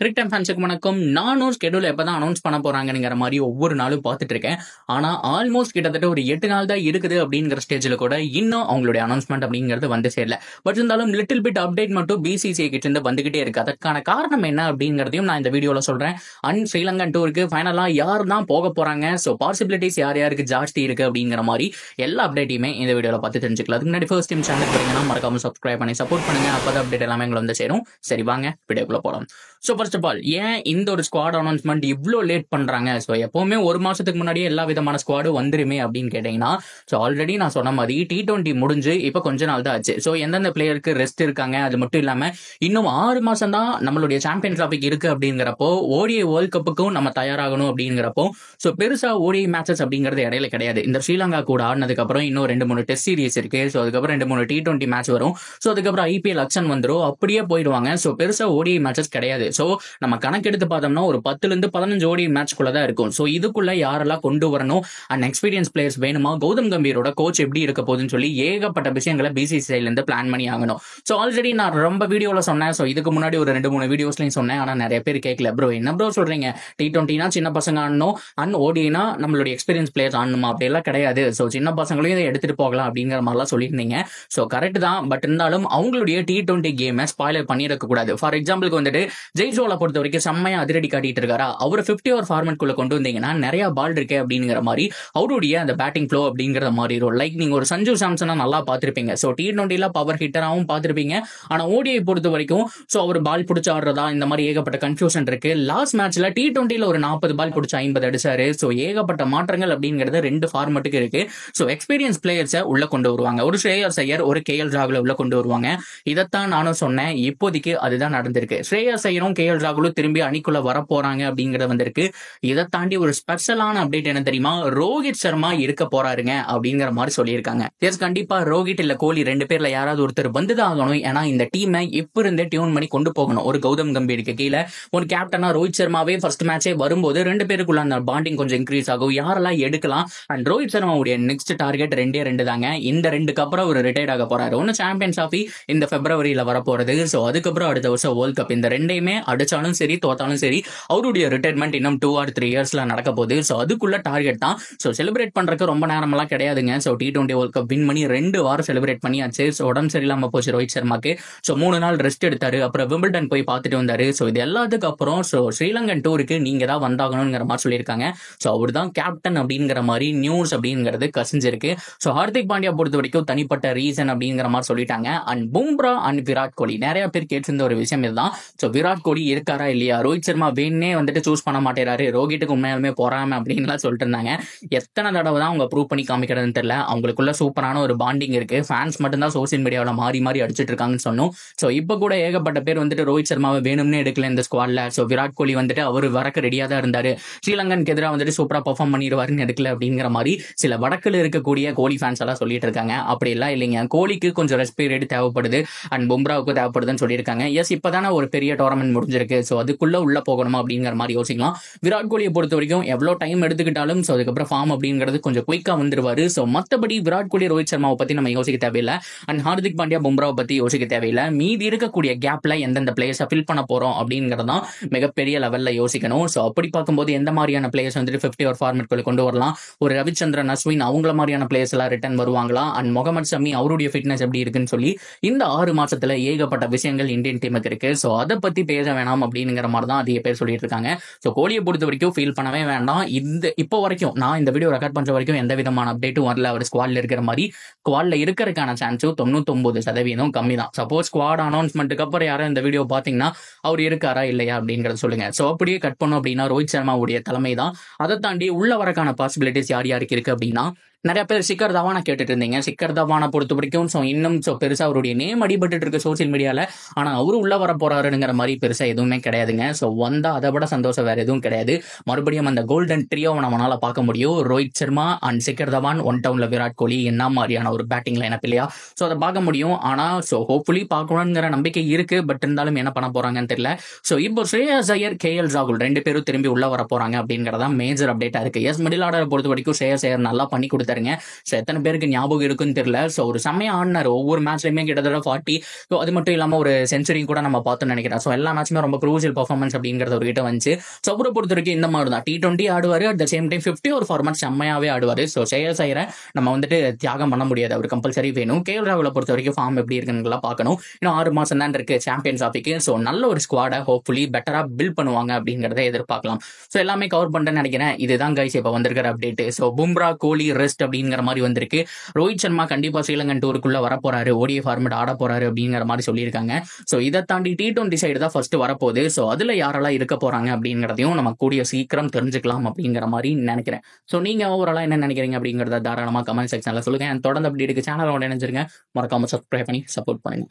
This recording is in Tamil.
கிரிக் டைம் ஃபேன்ஸுக்கு வணக்கம். நானும் ஸ்கெடியூல் எப்பதான் அனௌன்ஸ் பண்ண போறாங்கிற மாதிரி ஒவ்வொரு நாளும் பார்த்துட்டு இருக்கேன். ஆனா ஆல்மோஸ்ட் கிட்டத்தட்ட ஒரு 8 நாள் தான் இருக்குது அப்படிங்கிற ஸ்டேஜ்ல கூட இன்னும் அவங்களுடைய அனௌன்ஸ்மெண்ட் அப்படிங்கிறது வந்து சேரல. பட் இருந்தாலும் லிட்டில் பிட் அப்டேட் மட்டும் பிசிசிஐ கிட்ட இருந்து வந்துகிட்டே இருக்கு. அதற்கான காரணம் என்ன அப்படிங்கிறதையும் நான் இந்த வீடியோல சொல்றேன். அண்ட் ஸ்ரீலங்கன் டூருக்கு ஃபைனலா யார் தான் போக போறாங்க, ஸோ பாசிபிலிட்டிஸ் யார் யாருக்கு ஜாஸ்தி இருக்கு அப்படிங்கிற மாதிரி எல்லா அப்டேட்டையுமே இந்த வீடியோல பார்த்து தெரிஞ்சுக்கலாம். அதுக்கு முன்னாடி ஃபர்ஸ்ட் டைம் சேனல் போறீங்கன்னா மறக்காம சப்ஸ்கிரைப் பண்ணி சப்போர்ட் பண்ணுங்க. அப்பதான் அப்டேட் எல்லாமே எங்களை வந்து சேரும். சரி வாங்க வீடியோக்குள்ள போலாம். ஸோ ஃபர்ஸ்ட் ஆஃப் ஆல் ஏன் இந்த ஒரு ஸ்குவாட் அனௌன்ஸ்மெண்ட் இவ்வளோ லேட் பண்றாங்க? ஸோ எப்பவுமே ஒரு மாசத்துக்கு முன்னாடியே எல்லா விதமான ஸ்குவாடும் வந்துருமே அப்படின்னு கேட்டீங்கன்னா, ஸோ ஆல்ரெடி நான் சொன்ன மாதிரி T20 முடிஞ்சு இப்போ கொஞ்ச நாள் தான் ஆச்சு. ஸோ எந்தெந்த பிளேயருக்கு ரெஸ்ட் இருக்காங்க, அது மட்டும் இல்லாம இன்னும் 6 மாசம் தான் நம்மளுடைய சாம்பியன் டிராபிக் இருக்கு அப்படிங்கிறப்போ ஓடிஐ வேர்ல்ட் கப்புக்கும் நம்ம தயாராகணும் அப்படிங்கிறப்போ ஸோ பெருசா ஓடிஐ மேட்சஸ் அப்படிங்கிறது இடையில கிடையாது. இந்த ஸ்ரீலங்கா கூட ஆடினதுக்கு அப்புறம் இன்னும் 2-3 டெஸ்ட் சீரிஸ் இருக்கு. ஸோ அதுக்கப்புறம் 2-3 T20 மேட்ச் வரும். ஸோ அதுக்கப்புறம் ஐபிஎல் அக்ஷன் வந்துடும், அப்படியே போயிடுவாங்க. ஸோ பெருசா ஓடிஐ மேட்சஸ் கிடையாது. ஸோ நம்ம கணக்கெடுத்து பார்த்தோம்னா ஒரு 10-15 ஓடி மேட்ச்குள்ள தான் இருக்கும். ஸோ இதுக்குள்ள யாரெல்லாம் கொண்டு வரணும் அண்ட் எக்ஸ்பீரியன்ஸ் பிளேயர்ஸ் வேணுமா, கௌதம் கம்பீரோட கோச் எப்படி இருக்க போகுதுன்னு சொல்லி ஏகப்பட்ட விஷயங்களை பிசிசிஐல இருந்து பிளான் பண்ணி ஆகணும். ஸோ ஆல்ரெடி நான் ரொம்ப வீடியோல சொன்னேன். ஸோ இதுக்கு முன்னாடி ஒரு 2-3 வீடியோஸ்லையும் சொன்னேன். ஆனால் நிறைய பேர் கேட்கல. ப்ரோ என்ன ப்ரோ சொல்றீங்க, T20னா சின்ன பசங்க ஆடணும் அண்ட் ஓடினா நம்மளுடைய எக்ஸ்பீரியன்ஸ் பிளேயர்ஸ் ஆடணுமா? அப்படியெல்லாம் கிடையாது. ஸோ சின்ன பசங்களையும் இதை எடுத்துட்டு போகலாம் அப்படிங்கிற மாதிரிலாம் சொல்லியிருந்தீங்க. ஸோ கரெக்ட் தான். பட் இருந்தாலும் அவங்களுடைய T20 கேமை ஸ்பாயிலர் பண்ணிருக்க கூடாது. ஃபார் எக்ஸாம்பிளுக்கு வந்துட்டு ஜெய்சோலா பொறுத்த வரைக்கும் செம்மையா அதிரடி காட்டிட்டு இருக்காரா, அவர் 50 ஓவர் ஃபார்மேட் குள்ள கொண்டு வந்தீங்கன்னா நிறைய பால் இருக்கு அப்படிங்கிற மாதிரி அவருடைய அந்த பேட்டிங் ஃப்ளோ அப்படிங்கிற மாதிரி இருக்கும். லைக் நீங்க ஒரு சஞ்சு சாம்சனா நல்லா பார்த்திருப்பீங்க. ஸோ T20ல பவர் ஹிட்டராகவும் பார்த்திருப்பீங்க. ஆனா ஓடிஐ பொறுத்த வரைக்கும் ஸோ அவர் பால் பிடிச்சி ஆடுறதா இந்த மாதிரி ஏகப்பட்ட கன்ஃபியூஷன் இருக்கு. லாஸ்ட் மேட்ச்ல T20ல ஒரு 40 பால் பிடிச்சி 50 அடிச்சாரு. ஸோ ஏகப்பட்ட மாற்றங்கள் அப்படிங்கிறது 2 ஃபார்மேட்டுக்கு இருக்கு. ஸோ எக்ஸ்பீரியன்ஸ் பிளேயர்ஸை உள்ள கொண்டு வருவாங்க. ஒரு ஸ்ரேயஸ் ஐயர், ஒரு கேஎல் ராகுல உள்ள கொண்டு வருவாங்க. இதைத்தான் நானும் சொன்னேன். இப்போதைக்கு அதுதான் நடந்திருக்கு. ஸ்ரேயஸ் ஐயரும் கேஎல் ராகுலும் திரும்பி அணிக்குள்ள வர போறாங்க அப்படிங்கறது வந்திருக்கு. இதை தாண்டி ஒரு ஸ்பெஷலான அப்டேட் என்ன தெரியுமா, ரோஹித் சர்மா இருக்க போறாருங்க அப்படிங்கிற மாதிரி சொல்லியிருக்காங்க. எஸ் கண்டிப்பா ரோஹித் இல்ல கோலி 2 பேர்ல யாராவது ஒருத்தர் வந்துதான் ஆகணும். ஏன்னா இந்த டீமை இப்ப இருந்தே டியூன் பண்ணி கொண்டு போகணும். ஒரு கௌதம் கம்பீருக்கு கீழே ஒரு கேப்டனா ரோஹித் சர்மாவே ஃபர்ஸ்ட் மேட்சே வரும்போது 2 பேருக்குள்ள அந்த பாண்டிங் கொஞ்சம் இன்க்ரீஸ் ஆகும். யாரெல்லாம் எடுக்கலாம் அண்ட் ரோஹித் சர்மாவுடைய நெக்ஸ்ட் டார்கெட் 2 தாங்க. இந்த 2க்கு அப்புறம் ஒரு ரிட்டையர்ட் ஆக போறாரு. ஒன்னு சாம்பியன்ஸ் டிராபி இந்த பிப்ரவரியில வர போறது. ஸோ அதுக்கப்புறம் அடுத்த வருஷம் வேர்ல்ட் கப். இந்த 2யுமே அடிச்சாலும் சரி தோத்தாலும் சரி அவருடைய ரிட்டையர்மெண்ட் இன்னும் 2 or 3 இயர்ஸ்ல நடக்க போகுது. ஸோ அதுக்குள்ள டார்கெட் தான். ஸோ செலிப்ரேட் பண்றதுக்கு ரொம்ப நேரமெல்லாம் கிடையாதுங்க. So T20 world cup win பண்ணி 2 வாரம் செலிப்ரேட் பண்ணியாச்சு. ஸோ உடம்பு சரியில்லாம போச்சு ரோஹித் சர்மாக்கு. ஸோ 3 நாள் ரெஸ்ட் எடுத்தாரு. அப்புறம் விம்பிள்டன் போய் பார்த்துட்டு வந்தாரு. ஸோ இது எல்லாத்துக்கு அப்புறம் ஸோ ஸ்ரீலங்கன் டூருக்கு நீங்க தான் வந்தாகணுங்கிற மாதிரி சொல்லியிருக்காங்க. ஸோ அவர் தான் கேப்டன் அப்படிங்கிற மாதிரி நியூஸ் அப்படிங்கிறது கசிஞ்சிருக்கு. ஸோ ஹார்திக் பாண்டியா பொறுத்த வரைக்கும் தனிப்பட்ட ரீசன் அப்படிங்கிற மாதிரி சொல்லிட்டாங்க. அண்ட் பும்ரா அண்ட் விராட் கோலி நிறைய பேர் கேட்டிருந்த ஒரு விஷயம் இதுதான். ஸோ விராட் கோலி இருக்காரா இல்லையா, ரோஹித் சர்மா வேணே வந்துட்டு சூஸ் பண்ண மாட்டேறாரு, ரோஹித்துக்கு உண்மையாலுமே போறாம அப்படின்லாம் சொல்லிட்டு இருந்தாங்க. எத்தனை தடவை தான் அவங்க ப்ரூவ் பண்ணி காமிக்கிறதுன்னு தெரியல. அவங்களுக்குள்ள சூப்பரான ஒரு பாண்டிங் இருக்கு. ஃபேன்ஸ் மட்டும் தான் சோசியல் மீடியாவில் மாறி மாறி அடிச்சிட்டு இருக்காங்கன்னு சொன்னோம். ஸோ இப்போ கூட ஏகப்பட்ட பேர் வந்துட்டு ரோஹித் சர்மாவை வேணும்னே எடுக்கல இந்த ஸ்குவாட்ல. ஸோ விராட் கோலி வந்துட்டு அவர் வரக்கு ரெடியா தான் இருந்தாரு, ஸ்ரீலங்கனுக்கு எதிராக வந்துட்டு சூப்பரா பெர்ஃபார்ம் பண்ணிடுவாருன்னு எடுக்கல அப்படிங்கிற மாதிரி சில வடக்கில் இருக்கக்கூடிய கோலி ஃபேன்ஸ் எல்லாம் சொல்லிட்டு இருக்காங்க. அப்படி எல்லாம் இல்லைங்க. கோலிக்கு கொஞ்சம் ரெஸ்ட் பீரியட் தேவைப்படுது அண்ட் பும்ராவுக்கு தேவைப்படுதுன்னு சொல்லியிருக்காங்க. எஸ் இப்பதானே ஒரு பெரிய டோர்னமெண்ட் முடிஞ்சிருக்கு. ஸோ அதுக்குள்ள உள்ள போகணுமா அப்படிங்கிற மாதிரி யோசிக்கலாம். விராட் கோலியை பொறுத்த வரைக்கும் எவ்வளவு டைம் எடுத்துக்கிட்டாலும் ஸோ அதுக்கப்புறம் ஃபார்ம் அப்படிங்கிறது கொஞ்சம் குயிக்கா வந்துருவாரு. ஸோ மற்றபடி விராட் கோலி ரோஹித் சர்மாவை பத்தி நம்ம யோசிக்க தேவையில்லை. அண்ட் ஹார்திக் பாண்டியா பும்ராவை பத்தி யோசிக்க தேவையில்லை. மீதி இருக்கக்கூடிய கேப்ல எந்தெந்த பிளேயர்ஸை ஃபில் பண்ண போறோம் அப்படிங்கறதான் மிகப்பெரிய லெவல்ல யோசிக்கணும். ஸோ அப்படி பார்க்கும்போது எந்த மாதிரியான பிளேயர்ஸ் வந்துட்டு 50 ஓவர் ஃபார்மேட் கொண்டு வரலாம், ஒரு ரவிச்சந்திரன் அஸ்வின் அவங்கள மாதிரியான பிளேயர்ஸ் எல்லாம் ரிட்டர்ன் வருவாங்களா, அண்ட் முகமது ஷமி அவருடைய ஃபிட்னஸ் எப்படி இருக்குன்னு சொல்லி இந்த 6 மாசத்துல ஏகப்பட்ட விஷயங்கள் இந்தியன் டீமுக்கு இருக்கு. ஸோ அதை பத்தி பேச வேணாம் அப்படிங்கிற மாதிரி தான் அதிக பேர் சொல்லிட்டு இருக்காங்க. ஸோ கோலியை பொறுத்த வரைக்கும் ஃபீல் பண்ணவே வேண்டாம். இப்போ வரைக்கும் நான் இந்த வீடியோ ரெக்கார்ட் பண்ற வரைக்கும் எந்த விதமான அப்டேட்டும் வரல. அவர் ஸ்குவாட்ல இருக்கிற மாதிரி ஸ்குவாட்ல இருக்கிறதுக்கான சான்ஸும் 99% கம்மி தான். சப்போஸ் ஸ்குவாட் அனௌன்ஸ்மெண்ட்டுக்கு அப்புறம் யாரும் இந்த வீடியோ பாத்தீங்கன்னா அவர் இருக்காரா இல்லையா அப்படிங்கறத சொல்லுங்க. ஸோ அப்படியே கட் பண்ணோம் அப்படின்னா ரோஹித் சர்மாவுடைய தலைமை தான். அதை தாண்டி உள்ள வரக்கான பாசிபிலிட்டிஸ் யார் யாருக்கு இருக்கு அப்படின்னா, நிறைய பேர் சிக்கர் தவானை கேட்டுட்டு இருந்தீங்க. சிக்கர் தவானை பொறுத்த வரைக்கும் இன்னும் பெருசா அவருடைய நேம் அடிபட்டு இருக்கு சோசியல் மீடியால. ஆனா அவரு உள்ள வர போறாருங்கிற மாதிரி பெருசா எதுவுமே கிடையாதுங்க. ஸோ வந்தா அதை விட சந்தோஷம் வேற எதுவும் கிடையாது. மறுபடியும் அந்த கோல்டன் ட்ரியோ நம்மளால பார்க்க முடியும். ரோஹித் சர்மா அண்ட் சிக்கர் தவான், ஒன் டவுன்ல விராட் கோலி, என்ன மாதிரியான ஒரு பேட்டிங் லைனப் இல்லையா? ஸோ அதை பார்க்க முடியும். ஆனா ஹோப்ஃபுல்லி பார்க்கணுங்கிற நம்பிக்கை இருக்கு. பட் இருந்தாலும் என்ன பண்ண போறாங்கன்னு தெரியல. ஸோ இப்போ ஸ்ரேயஸ் ஐயர், கேஎல் ராகுல் 2 பேரும் திரும்பி உள்ள வர போறாங்க அப்படிங்கறதா மேஜர் அப்டேட்டா இருக்கு. எஸ் மிடில் ஆர்டரை பொறுத்த வரைக்கும் ஸ்ரேயஸ் ஐயர் நல்லா பண்ணி கொடுத்தாரு. கொடுத்தாருங்க. ஸோ எத்தனை பேருக்கு ஞாபகம் இருக்குன்னு தெரியல. ஸோ ஒரு செம்மையா ஆடினார். ஒவ்வொரு மேட்ச்லையுமே கிட்டத்தட்ட 40. ஸோ அது மட்டும் இல்லாமல் ஒரு செஞ்சுரி கூட நம்ம பார்த்தோம்னு நினைக்கிறேன். ஸோ எல்லா மேட்சுமே ரொம்ப க்ரூசியல் பர்ஃபார்மன்ஸ் அப்படிங்கிறது அவர்கிட்ட வந்துச்சு. ஸோ அவரை பொறுத்த வரைக்கும் இந்த மாதிரி தான் T20 ஆடுவார், அட் த சேம் டைம் 50 ஒரு ஃபார்மேட் செம்மையாவே ஆடுவார். ஸோ செய்யற நம்ம வந்துட்டு தியாகம் பண்ண முடியாது, அவர் கம்பல்சரி வேணும். KL ராகுலை பொறுத்த வரைக்கும் ஃபார்ம் எப்படி இருக்குன்னு பார்க்கணும். இன்னும் 6 மாசம் தான் இருக்கு சாம்பியன்ஸ் ஆஃபிக்கு. ஸோ நல்ல ஒரு ஸ்குவாடை ஹோப்ஃபுல்லி பெட்டரா பில்ட் பண்ணுவாங்க அப்படிங்கிறத எதிர்பார்க்கலாம். ஸோ எல்லாமே கவர் பண்ணிட்டேன்னு நினைக்கிறேன். இதுதான் கைஸ் இப்போ வந்திருக்கிற அப்டேட். ஸோ பும்ரா கோலி ரெஸ்ட் அப்படிங்கிற மாதிரி வந்திருக்கு. ரோஹித் சர்மா கண்டிப்பா ஸ்ரீலங்கன் டூருக்குள்ள வர போறாரு, ODI ஃபார்மேட் ஆட போறாரு அப்படிங்கிற மாதிரி சொல்லியிருக்காங்க. ஸோ இதை தாண்டி T20 சைடு தான் ஃபர்ஸ்ட் வரப்போகுது. ஸோ அதுல யாரெல்லாம் இருக்க போறாங்க அப்படிங்கிறதையும் நம்ம கூடிய சீக்கிரம் தெரிஞ்சுக்கலாம் அப்படிங்கிற மாதிரி நினைக்கிறேன். ஸோ நீங்க ஓவராலா என்ன நினைக்கிறீங்க அப்படிங்கிறத தாராளமா கமெண்ட் செக்ஷன்ல சொல்லுங்க. தொடர்ந்து அப்படி இருக்கு சேனலோட இணைஞ்சிருங்க. மறக்காம சப்ஸ்கிரைப் பண்ணி சப்போர்ட் பண்ணுங்க.